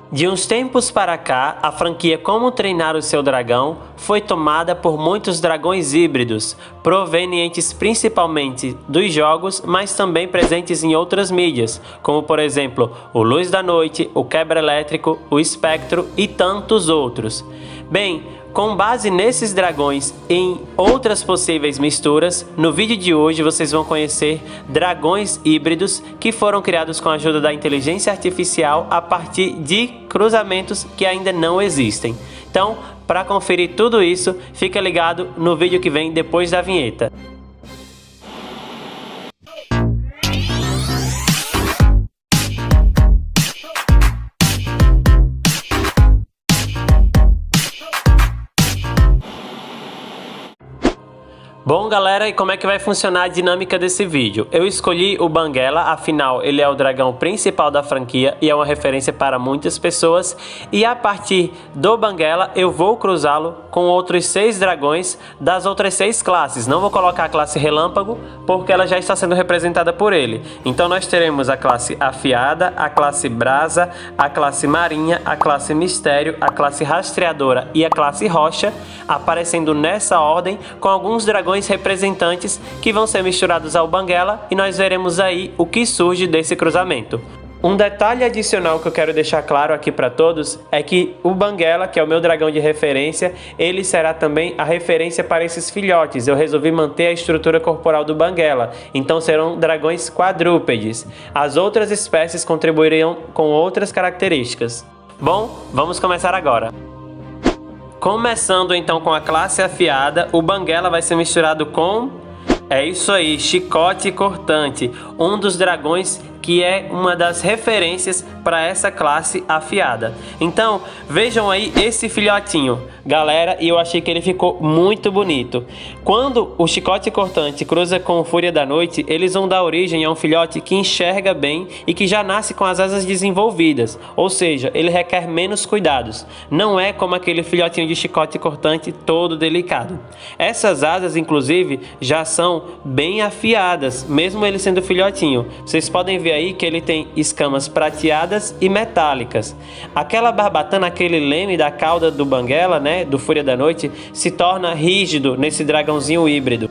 De uns tempos para cá, a franquia Como Treinar o Seu Dragão foi tomada por muitos dragões híbridos, provenientes principalmente dos jogos, mas também presentes em outras mídias, como por exemplo o Luz da Noite, o Quebra Elétrico, o Espectro e tantos outros. Bem, com base nesses dragões e em outras possíveis misturas, no vídeo de hoje vocês vão conhecer dragões híbridos que foram criados com a ajuda da inteligência artificial a partir de cruzamentos que ainda não existem. Então, para conferir tudo isso, fica ligado no vídeo que vem depois da vinheta. Bom galera, e como é que vai funcionar a dinâmica desse vídeo? Eu escolhi o Banguela, afinal ele é o dragão principal da franquia e é uma referência para muitas pessoas. E a partir do Banguela eu vou cruzá-lo com outros 6 dragões das outras 6 classes. Não vou colocar a classe Relâmpago porque ela já está sendo representada por ele. Então nós teremos a classe Afiada, a classe Brasa, a classe Marinha, a classe Mistério, a classe Rastreadora e a classe Rocha, aparecendo nessa ordem com alguns dragões representantes que vão ser misturados ao Banguela e nós veremos aí o que surge desse cruzamento. Um detalhe adicional que eu quero deixar claro aqui para todos é que o Banguela, que é o meu dragão de referência, ele será também a referência para esses filhotes. Eu resolvi manter a estrutura corporal do Banguela, então serão dragões quadrúpedes. As outras espécies contribuirão com outras características. Bom, vamos começar agora. Começando então com a classe Afiada, o Banguela vai ser misturado com... É isso aí, Chicote Cortante, um dos dragões que é uma das referências para essa classe afiada. Então, vejam aí esse filhotinho, galera, e eu achei que ele ficou muito bonito. Quando o Chicote Cortante cruza com o Fúria da Noite, eles vão dar origem a um filhote que enxerga bem e que já nasce com as asas desenvolvidas, ou seja, ele requer menos cuidados. Não é como aquele filhotinho de Chicote Cortante todo delicado. Essas asas, inclusive, já são bem afiadas, mesmo ele sendo filhotinho. Vocês podem ver aí que ele tem escamas prateadas e metálicas. Aquela barbatana, aquele leme da cauda do Banguela, né, do Fúria da Noite, se torna rígido nesse dragãozinho híbrido.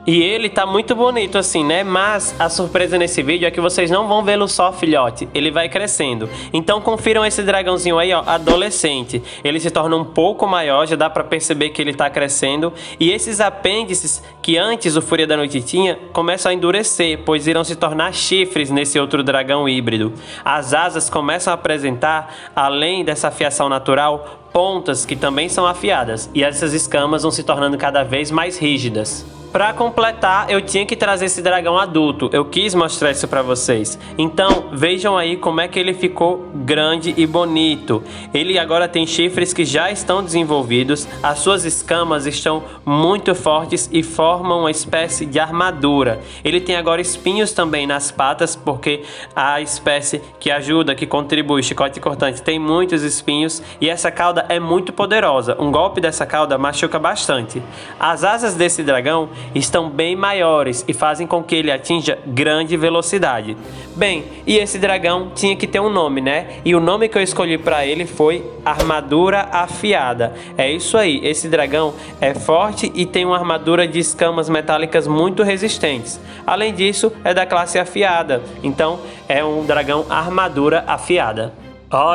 E ele tá muito bonito assim, né? Mas a surpresa nesse vídeo é que vocês não vão vê-lo só filhote, ele vai crescendo. Então confiram esse dragãozinho aí, ó, adolescente. Ele se torna um pouco maior, já dá pra perceber que ele tá crescendo. E esses apêndices que antes o Fúria da Noite tinha, começam a endurecer, pois irão se tornar chifres nesse outro dragão híbrido. As asas começam a apresentar, além dessa afiação natural, pontas que também são afiadas. E essas escamas vão se tornando cada vez mais rígidas. Para completar, eu tinha que trazer esse dragão adulto, eu quis mostrar isso para vocês. Então, vejam aí como é que ele ficou grande e bonito. Ele agora tem chifres que já estão desenvolvidos, as suas escamas estão muito fortes e formam uma espécie de armadura. Ele tem agora espinhos também nas patas, porque a espécie que ajuda, que contribui, Chicote Cortante, tem muitos espinhos e essa cauda é muito poderosa. Um golpe dessa cauda machuca bastante. As asas desse dragão estão bem maiores e fazem com que ele atinja grande velocidade. Bem, e esse dragão tinha que ter um nome, né? E o nome que eu escolhi para ele foi Armadura Afiada. É isso aí, esse dragão é forte e tem uma armadura de escamas metálicas muito resistentes. Além disso, é da classe Afiada, então é um dragão Armadura Afiada.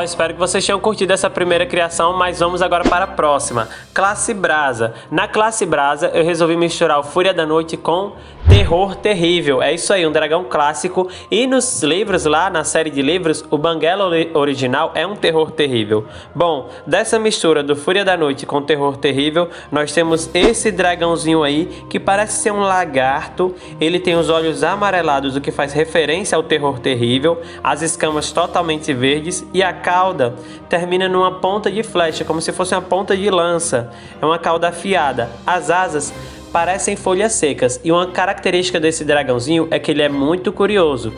Espero que vocês tenham curtido essa primeira criação, mas vamos agora para a próxima. Classe Brasa. Na classe Brasa eu resolvi misturar o Fúria da Noite com Terror Terrível. É isso aí, um dragão clássico. E nos livros lá, na série de livros, o Banguela original é um Terror Terrível. Bom, dessa mistura do Fúria da Noite com Terror Terrível, nós temos esse dragãozinho aí, que parece ser um lagarto. Ele tem os olhos amarelados, o que faz referência ao Terror Terrível. As escamas totalmente verdes e a cauda termina numa ponta de flecha, como se fosse uma ponta de lança. É uma cauda afiada. As asas parecem folhas secas e uma característica desse dragãozinho é que ele é muito curioso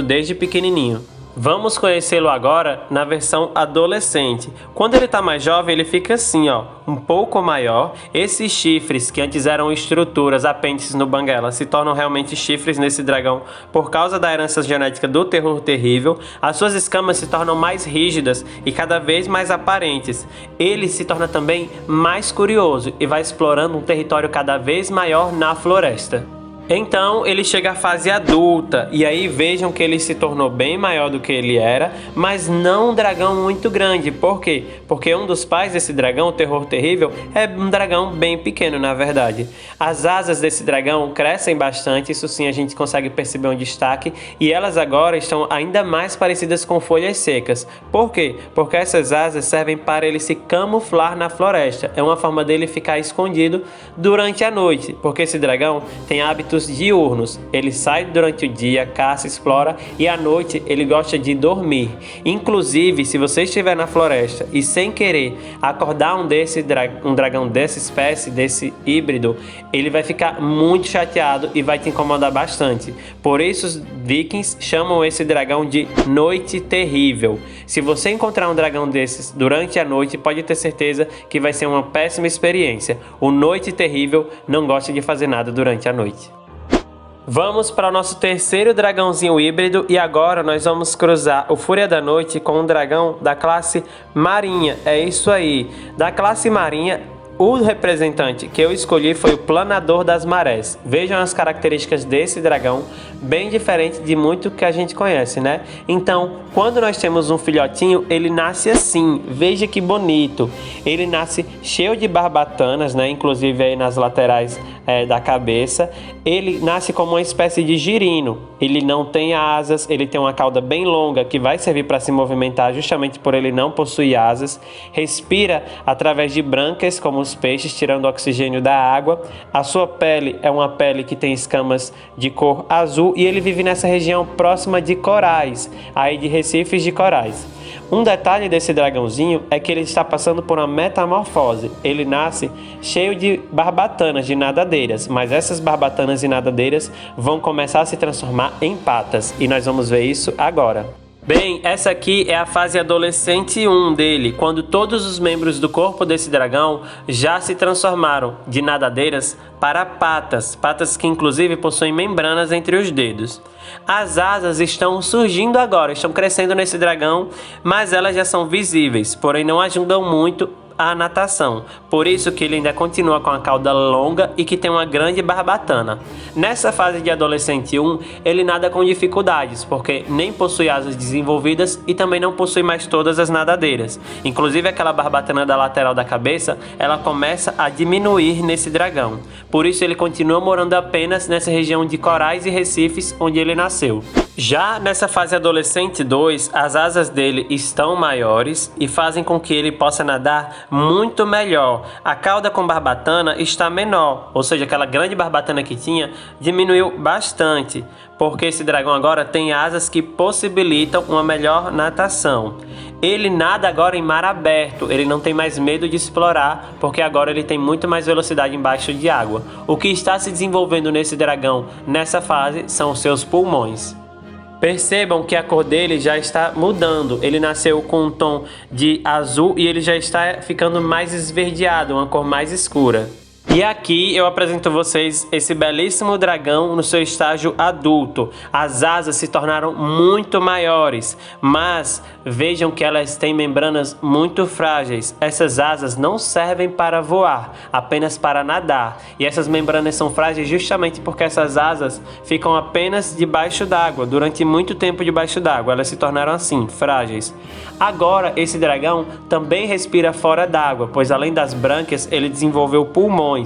desde pequenininho. Vamos conhecê-lo agora na versão adolescente. Quando ele está mais jovem, ele fica assim, ó, um pouco maior. Esses chifres, que antes eram estruturas, apêndices no banguela, se tornam realmente chifres nesse dragão por causa da herança genética do terror terrível. As suas escamas se tornam mais rígidas e cada vez mais aparentes. Ele se torna também mais curioso e vai explorando um território cada vez maior na floresta. Então ele chega à fase adulta, e aí vejam que ele se tornou bem maior do que ele era, mas não um dragão muito grande. Por quê? Porque um dos pais desse dragão, o Terror Terrível, é um dragão bem pequeno, na verdade. As asas desse dragão crescem bastante, isso sim a gente consegue perceber um destaque, e elas agora estão ainda mais parecidas com folhas secas. Por quê? Porque essas asas servem para ele se camuflar na floresta. É uma forma dele ficar escondido durante a noite, porque esse dragão tem hábitos diurnos. Ele sai durante o dia, caça, explora, e à noite ele gosta de dormir. Inclusive, se você estiver na floresta e sem querer acordar um dragão dessa espécie, desse híbrido, ele vai ficar muito chateado e vai te incomodar bastante. Por isso os vikings chamam esse dragão de Noite Terrível. Se você encontrar um dragão desses durante a noite, pode ter certeza que vai ser uma péssima experiência. O Noite Terrível não gosta de fazer nada durante a noite. Vamos para o nosso terceiro dragãozinho híbrido, e agora nós vamos cruzar o Fúria da Noite com um dragão da classe Marinha. É isso aí, da classe Marinha. O representante que eu escolhi foi o Planador das Marés. Vejam as características desse dragão, bem diferente de muito que a gente conhece, né? Então, quando nós temos um filhotinho, ele nasce assim. Veja que bonito. Ele nasce cheio de barbatanas, né? Inclusive aí nas laterais da cabeça. Ele nasce como uma espécie de girino. Ele não tem asas, ele tem uma cauda bem longa que vai servir para se movimentar justamente por ele não possuir asas. Respira através de brânquias, como os peixes, tirando o oxigênio da água. A sua pele é uma pele que tem escamas de cor azul, e ele vive nessa região próxima de corais, aí de recifes de corais. Um detalhe desse dragãozinho é que ele está passando por uma metamorfose. Ele nasce cheio de barbatanas, de nadadeiras, mas essas barbatanas e nadadeiras vão começar a se transformar em patas, e nós vamos ver isso agora. Bem, essa aqui é a fase adolescente 1 dele, quando todos os membros do corpo desse dragão já se transformaram de nadadeiras para patas, patas que inclusive possuem membranas entre os dedos. As asas estão surgindo agora, estão crescendo nesse dragão, mas elas já são visíveis, porém não ajudam muito a natação, por isso que ele ainda continua com a cauda longa e que tem uma grande barbatana. Nessa fase de adolescente 1, ele nada com dificuldades, porque nem possui asas desenvolvidas e também não possui mais todas as nadadeiras. Inclusive aquela barbatana da lateral da cabeça, ela começa a diminuir nesse dragão. Por isso ele continua morando apenas nessa região de corais e recifes onde ele nasceu. Já nessa fase adolescente 2, as asas dele estão maiores e fazem com que ele possa nadar muito melhor. A cauda com barbatana está menor, ou seja, aquela grande barbatana que tinha diminuiu bastante, porque esse dragão agora tem asas que possibilitam uma melhor natação. Ele nada agora em mar aberto, ele não tem mais medo de explorar, porque agora ele tem muito mais velocidade embaixo de água. O que está se desenvolvendo nesse dragão nessa fase são os seus pulmões. Percebam que a cor dele já está mudando. Ele nasceu com um tom de azul e ele já está ficando mais esverdeado, uma cor mais escura. E aqui eu apresento a vocês esse belíssimo dragão no seu estágio adulto. As asas se tornaram muito maiores, mas vejam que elas têm membranas muito frágeis. Essas asas não servem para voar, apenas para nadar. E essas membranas são frágeis justamente porque essas asas ficam apenas debaixo d'água, durante muito tempo debaixo d'água. Elas se tornaram assim, frágeis. Agora esse dragão também respira fora d'água, pois além das brânquias ele desenvolveu pulmões.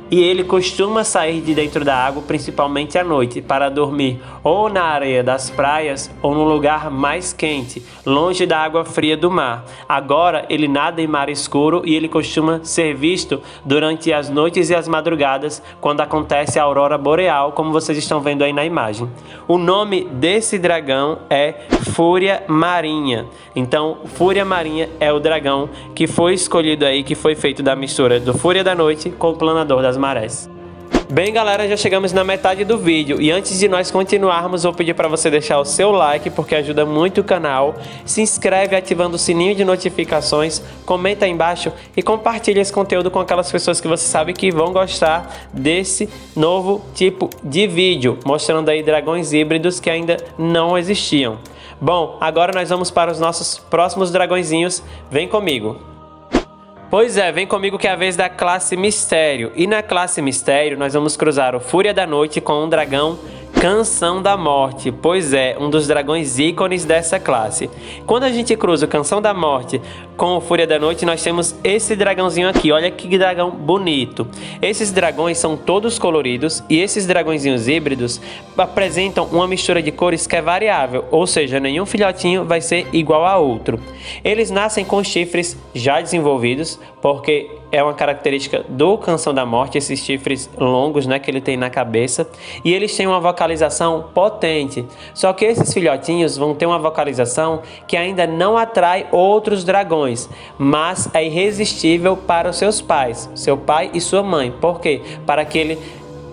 E ele costuma sair de dentro da água, principalmente à noite, para dormir ou na areia das praias ou num lugar mais quente, longe da água fria do mar. Agora ele nada em mar escuro e ele costuma ser visto durante as noites e as madrugadas, quando acontece a aurora boreal, como vocês estão vendo aí na imagem. O nome desse dragão é Fúria Marinha. Então, Fúria Marinha é o dragão que foi escolhido aí, que foi feito da mistura do Fúria da Noite com o Planador das Marés. Bem, galera, já chegamos na metade do vídeo e antes de nós continuarmos, vou pedir para você deixar o seu like porque ajuda muito o canal, se inscreve ativando o sininho de notificações, comenta aí embaixo e compartilha esse conteúdo com aquelas pessoas que você sabe que vão gostar desse novo tipo de vídeo, mostrando aí dragões híbridos que ainda não existiam. Bom, agora nós vamos para os nossos próximos dragõezinhos, vem comigo! Pois é, vem comigo que é a vez da classe Mistério. E na classe Mistério nós vamos cruzar o Fúria da Noite com um dragão Canção da Morte. Pois é, um dos dragões ícones dessa classe. Quando a gente cruza o Canção da Morte com o Fúria da Noite, nós temos esse dragãozinho aqui. Olha que dragão bonito. Esses dragões são todos coloridos e esses dragõezinhos híbridos apresentam uma mistura de cores que é variável, ou seja, nenhum filhotinho vai ser igual a outro. Eles nascem com chifres já desenvolvidos, porque é uma característica do Canção da Morte, esses chifres longos, né, que ele tem na cabeça, e eles têm uma vocalização potente. Só que esses filhotinhos vão ter uma vocalização que ainda não atrai outros dragões, mas é irresistível para os seus pais, seu pai e sua mãe. Por quê? Para que ele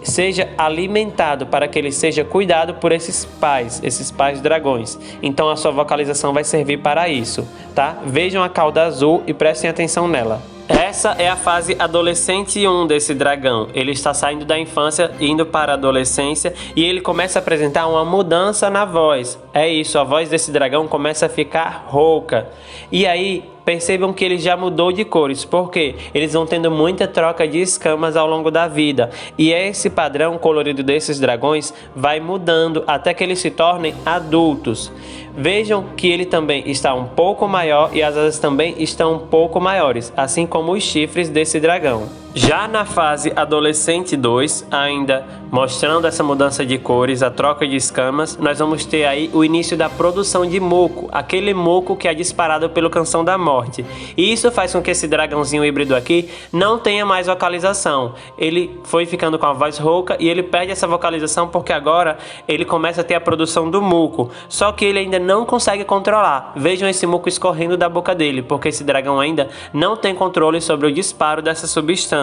seja alimentado, para que ele seja cuidado por esses pais dragões. Então a sua vocalização vai servir para isso, tá? Vejam a cauda azul e prestem atenção nela. Essa é a fase adolescente 1 desse dragão. Ele está saindo da infância, indo para a adolescência e ele começa a apresentar uma mudança na voz. É isso, a voz desse dragão começa a ficar rouca. E aí, percebam que ele já mudou de cores, porque eles vão tendo muita troca de escamas ao longo da vida. E esse padrão colorido desses dragões vai mudando até que eles se tornem adultos. Vejam que ele também está um pouco maior e as asas também estão um pouco maiores, assim como os chifres desse dragão. Já na fase adolescente 2, ainda mostrando essa mudança de cores, a troca de escamas, nós vamos ter aí o início da produção de moco, aquele moco que é disparado pelo Canção da Morte. E isso faz com que esse dragãozinho híbrido aqui não tenha mais vocalização. Ele foi ficando com a voz rouca e ele perde essa vocalização porque agora ele começa a ter a produção do muco. Só que ele ainda não consegue controlar. Vejam esse muco escorrendo da boca dele, porque esse dragão ainda não tem controle sobre o disparo dessa substância.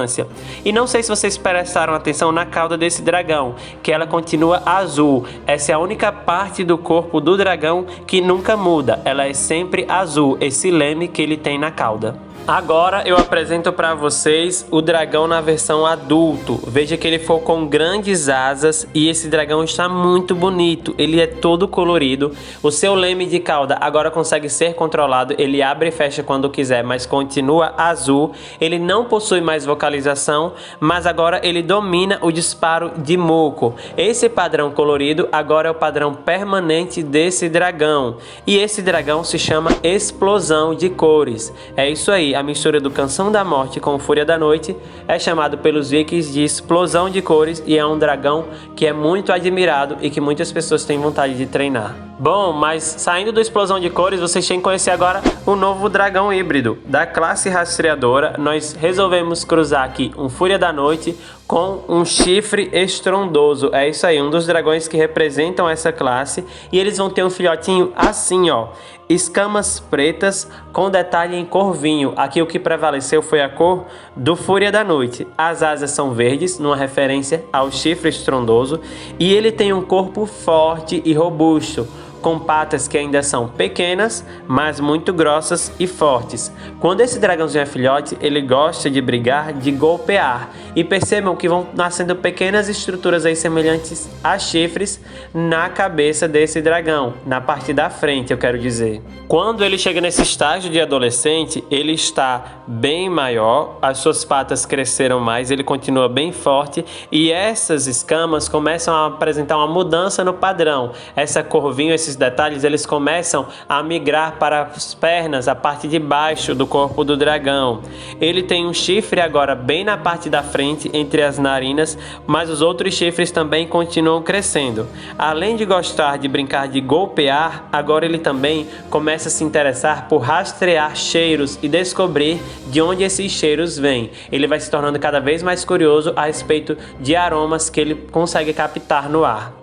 E não sei se vocês prestaram atenção na cauda desse dragão, que ela continua azul. Essa é a única parte do corpo do dragão que nunca muda. Ela é sempre azul, esse leme que ele tem na cauda. Agora eu apresento para vocês o dragão na versão adulto. Veja que ele foi com grandes asas e esse dragão está muito bonito. Ele é todo colorido. O seu leme de cauda agora consegue ser controlado. Ele abre e fecha quando quiser, mas continua azul. Ele não possui mais vocalização, mas agora ele domina o disparo de moco. Esse padrão colorido agora é o padrão permanente desse dragão. E esse dragão se chama Explosão de Cores. É isso aí. A mistura do Canção da Morte com Fúria da Noite é chamado pelos vikings de Explosão de Cores e é um dragão que é muito admirado e que muitas pessoas têm vontade de treinar. Bom, mas saindo do Explosão de Cores, vocês têm que conhecer agora o novo dragão híbrido. Da classe Rastreadora, nós resolvemos cruzar aqui um Fúria da Noite com um chifre estrondoso. É isso aí, um dos dragões que representam essa classe. E eles vão ter um filhotinho assim, ó. Escamas pretas com detalhe em cor vinho. Aqui o que prevaleceu foi a cor do Fúria da Noite. As asas são verdes, numa referência ao chifre estrondoso. E ele tem um corpo forte e robusto, com patas que ainda são pequenas, mas muito grossas e fortes. Quando esse dragãozinho é filhote, ele gosta de brigar, de golpear. E percebam que vão nascendo pequenas estruturas aí semelhantes a chifres na cabeça desse dragão, na parte da frente, eu quero dizer. Quando ele chega nesse estágio de adolescente, ele está bem maior, as suas patas cresceram mais, ele continua bem forte e essas escamas começam a apresentar uma mudança no padrão. Essa cor vinho, esses detalhes, eles começam a migrar para as pernas, a parte de baixo do corpo do dragão. Ele tem um chifre agora bem na parte da frente, entre as narinas, mas os outros chifres também continuam crescendo. Além de gostar de brincar de golpear, agora ele também começa a se interessar por rastrear cheiros e descobrir de onde esses cheiros vêm. Ele vai se tornando cada vez mais curioso a respeito de aromas que ele consegue captar no ar.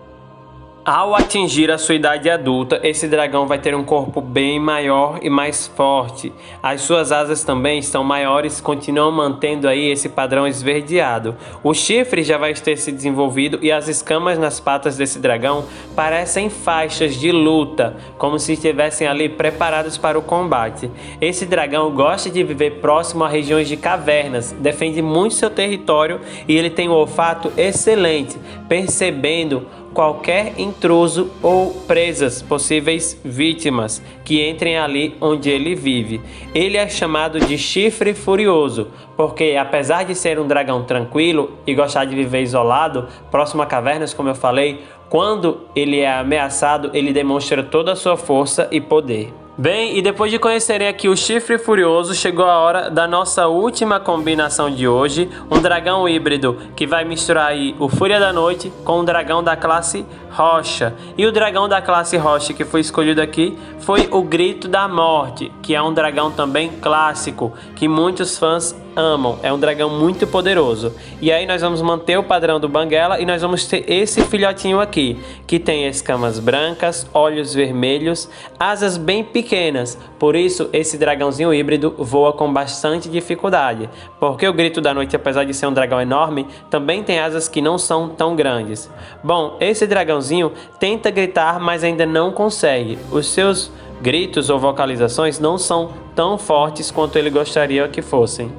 Ao atingir a sua idade adulta, esse dragão vai ter um corpo bem maior e mais forte. As suas asas também estão maiores, continuam mantendo aí esse padrão esverdeado. O chifre já vai ter se desenvolvido e as escamas nas patas desse dragão parecem faixas de luta, como se estivessem ali preparados para o combate. Esse dragão gosta de viver próximo a regiões de cavernas, defende muito seu território e ele tem um olfato excelente, percebendo qualquer intruso ou presas, possíveis vítimas, que entrem ali onde ele vive. Ele é chamado de chifre furioso, porque apesar de ser um dragão tranquilo e gostar de viver isolado, próximo a cavernas, como eu falei, quando ele é ameaçado, ele demonstra toda a sua força e poder. Bem, e depois de conhecerem aqui o chifre furioso, chegou a hora da nossa última combinação de hoje, um dragão híbrido que vai misturar aí o Fúria da Noite com o dragão da classe Rocha. E o dragão da classe Rocha que foi escolhido aqui foi o Grito da Morte, que é um dragão também clássico, que muitos fãs amam, é um dragão muito poderoso. E aí nós vamos manter o padrão do Banguela e nós vamos ter esse filhotinho aqui, que tem escamas brancas, olhos vermelhos, asas bem pequenas. Por isso esse dragãozinho híbrido voa com bastante dificuldade, porque o Grito da Noite, apesar de ser um dragão enorme, também tem asas que não são tão grandes. Bom, esse dragãozinho tenta gritar, mas ainda não consegue. Os seus gritos ou vocalizações não são tão fortes quanto ele gostaria que fossem.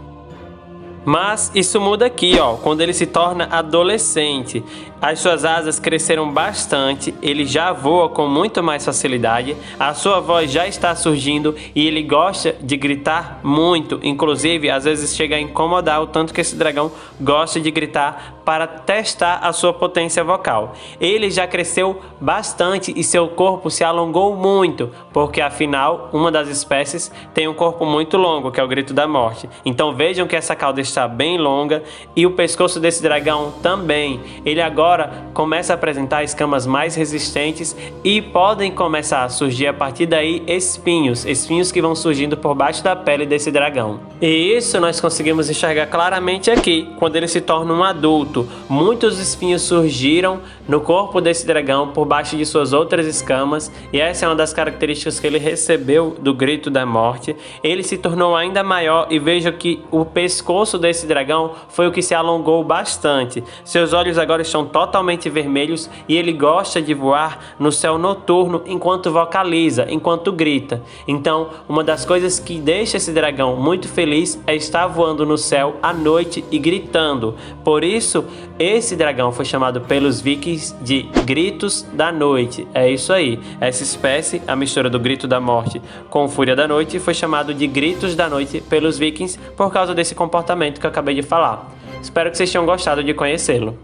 Mas isso muda aqui, ó, quando ele se torna adolescente. As suas asas cresceram bastante, ele já voa com muito mais facilidade, a sua voz já está surgindo e ele gosta de gritar muito, inclusive às vezes chega a incomodar o tanto que esse dragão gosta de gritar para testar a sua potência vocal. Ele já cresceu bastante e seu corpo se alongou muito, porque afinal uma das espécies tem um corpo muito longo, que é o Grito da Morte. Então vejam que essa cauda está bem longa e o pescoço desse dragão também. Ele agora começa a apresentar escamas mais resistentes e podem começar a surgir a partir daí espinhos que vão surgindo por baixo da pele desse dragão. E isso nós conseguimos enxergar claramente aqui, quando ele se torna um adulto. Muitos espinhos surgiram no corpo desse dragão por baixo de suas outras escamas e essa é uma das características que ele recebeu do Grito da Morte. Ele se tornou ainda maior e veja que o pescoço desse dragão foi o que se alongou bastante. Seus olhos agora estão totalmente vermelhos e ele gosta de voar no céu noturno enquanto vocaliza, enquanto grita. Então, uma das coisas que deixa esse dragão muito feliz é estar voando no céu à noite e gritando. Por isso, esse dragão foi chamado pelos vikings de Gritos da Noite. É isso aí. Essa espécie, a mistura do Grito da Morte com Fúria da Noite, foi chamado de Gritos da Noite pelos vikings por causa desse comportamento que eu acabei de falar. Espero que vocês tenham gostado de conhecê-lo.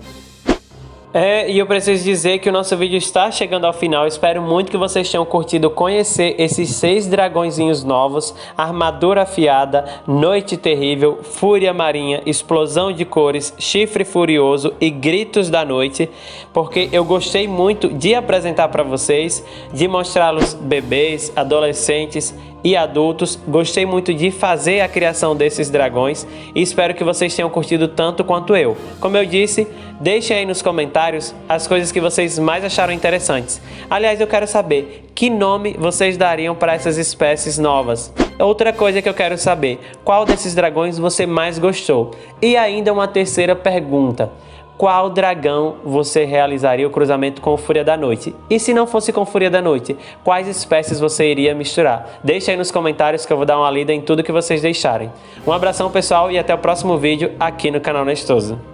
E eu preciso dizer que o nosso vídeo está chegando ao final. Espero muito que vocês tenham curtido conhecer esses 6 dragõezinhos novos: Armadura Afiada, Noite Terrível, Fúria Marinha, Explosão de Cores, Chifre Furioso e Gritos da Noite, porque eu gostei muito de apresentar para vocês, de mostrá-los bebês, adolescentes e adultos. Gostei muito de fazer a criação desses dragões e espero que vocês tenham curtido tanto quanto eu. Como eu disse, deixem aí nos comentários as coisas que vocês mais acharam interessantes. Aliás, eu quero saber que nome vocês dariam para essas espécies novas. Outra coisa que eu quero saber, qual desses dragões você mais gostou? E ainda uma terceira pergunta: qual dragão você realizaria o cruzamento com Fúria da Noite? E se não fosse com Fúria da Noite, quais espécies você iria misturar? Deixa aí nos comentários que eu vou dar uma lida em tudo que vocês deixarem. Um abração, pessoal, e até o próximo vídeo aqui no canal Nestoso.